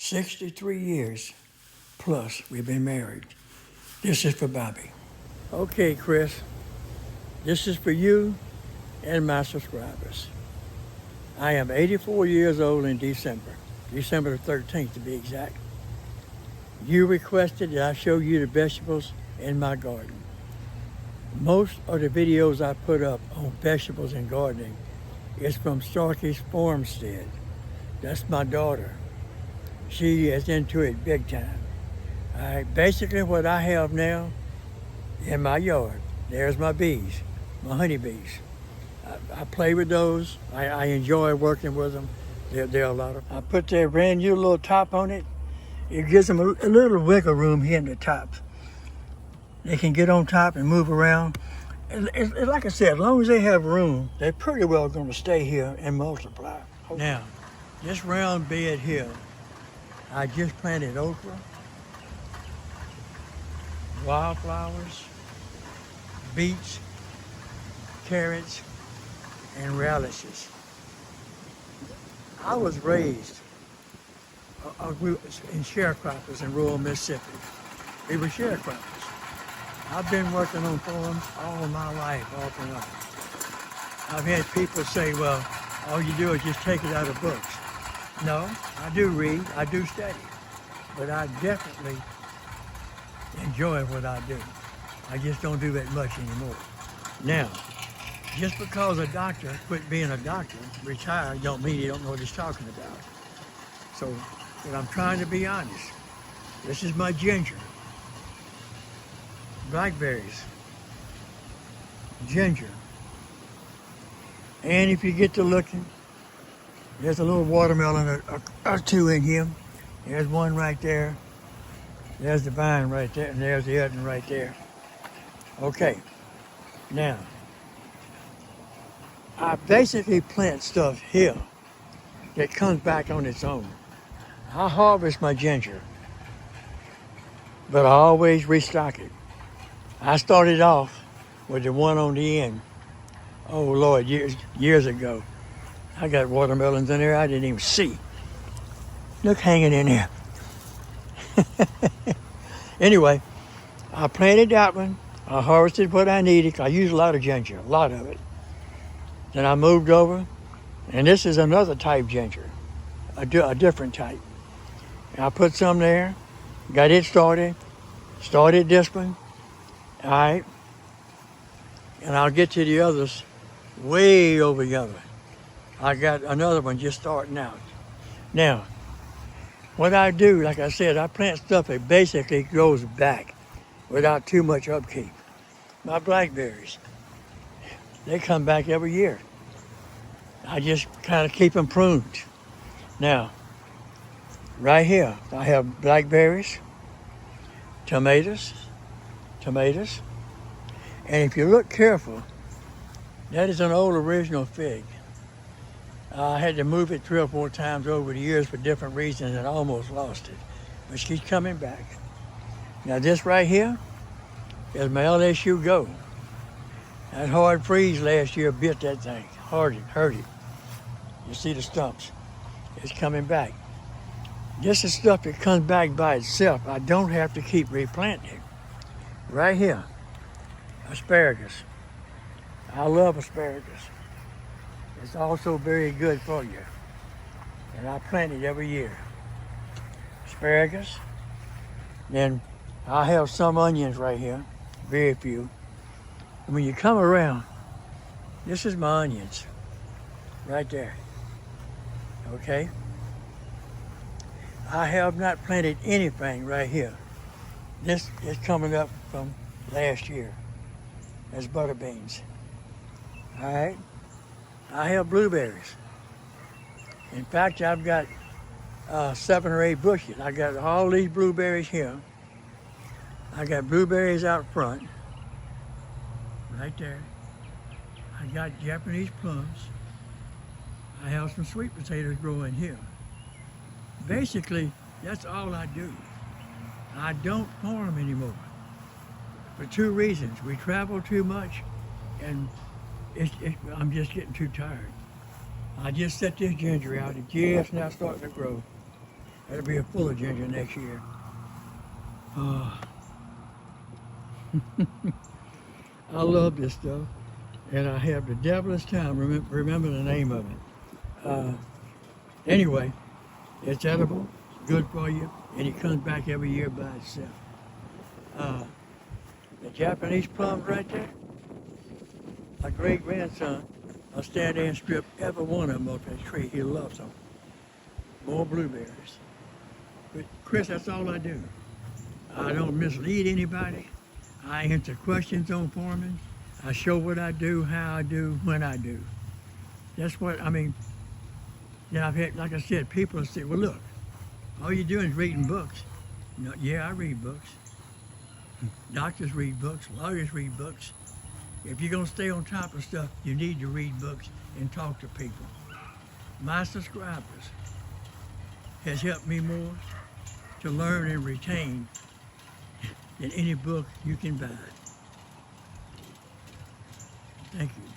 63 years plus we've been married. This is for Bobby. Okay, Chris, this is for you and my subscribers. I am 84 years old in December the 13th to be exact. You requested that I show you the vegetables in my garden. Most of the videos I put up on vegetables and gardening is from Starkey's Farmstead. That's my daughter. She is into it big time. Basically what I have now in my yard, there's my bees, my honeybees. I play with those. I enjoy working with them. They're a lot of. I put that brand new little top on it. It gives them a little wiggle room here in the top. They can get on top and move around. And like I said, as long as they have room, they're pretty well going to stay here and multiply. Now, this round bed here, I just planted okra, wildflowers, beets, carrots, and radishes. I was raised in sharecroppers in rural Mississippi. We were sharecroppers. I've been working on farms all my life, off and on. I've had people say, well, all you do is just take it out of books. No, I do read, I do study, but I definitely enjoy what I do. I just don't do that much anymore. Now, just because a doctor quit being a doctor, retired, don't mean he don't know what he's talking about. So, but I'm trying to be honest. This is my ginger. Blackberries, ginger, and if you get to looking, there's a little watermelon or two in here. There's one right there. There's the vine right there, and there's the other one right there. Okay, now, I basically plant stuff here that comes back on its own. I harvest my ginger, but I always restock it. I started off with the one on the end. Oh Lord, years ago. I got watermelons in there I didn't even see. Look, hanging in there. Anyway, I planted that one. I harvested what I needed. I used a lot of ginger, a lot of it. Then I moved over, and this is another type ginger, a different type. And I put some there, got it started this one. All right, and I'll get to the others way over yonder. I got another one just starting out. Now, what I do, like I said, I plant stuff that basically grows back without too much upkeep. My blackberries, they come back every year. I just kind of keep them pruned. Now, right here, I have blackberries, tomatoes, and if you look careful, that is an old original fig. I had to move it 3 or 4 times over the years for different reasons and I almost lost it, but she's coming back. Now this right here is my LSU Go. That hard freeze last year bit that thing, hurt it. You see the stumps, it's coming back. This is stuff that comes back by itself. I don't have to keep replanting. Right here, asparagus. I love asparagus. It's also very good for you. And I plant it every year. Asparagus. Then I have some onions right here, very few. And when you come around, this is my onions, right there, okay? I have not planted anything right here. This is coming up from last year as butter beans. All right, I have blueberries. In fact, I've got 7 or 8 bushes. I got all these blueberries here. I got blueberries out front, right there. I got Japanese plums. I have some sweet potatoes growing here. Basically, that's all I do. I don't farm anymore for 2 reasons. We travel too much and I'm just getting too tired. I just set this ginger out. It's just now starting to grow. That'll be a fuller ginger next year. I love this stuff, and I have the devilish time remember the name of it. Anyway, it's edible, good for you, and it comes back every year by itself. The Japanese plums right there, my great-grandson will stand there and strip every one of them off that tree. He loves them. More blueberries. But Chris, that's all I do. I don't mislead anybody. I answer questions on farming. I show what I do, how I do, when I do. That's what, I mean, yeah, I've had, like I said, people say, well, look, all you're doing is reading books. You know, yeah, I read books. Doctors read books, lawyers read books. If you're going to stay on top of stuff, you need to read books and talk to people. My subscribers has helped me more to learn and retain than any book you can buy. Thank you.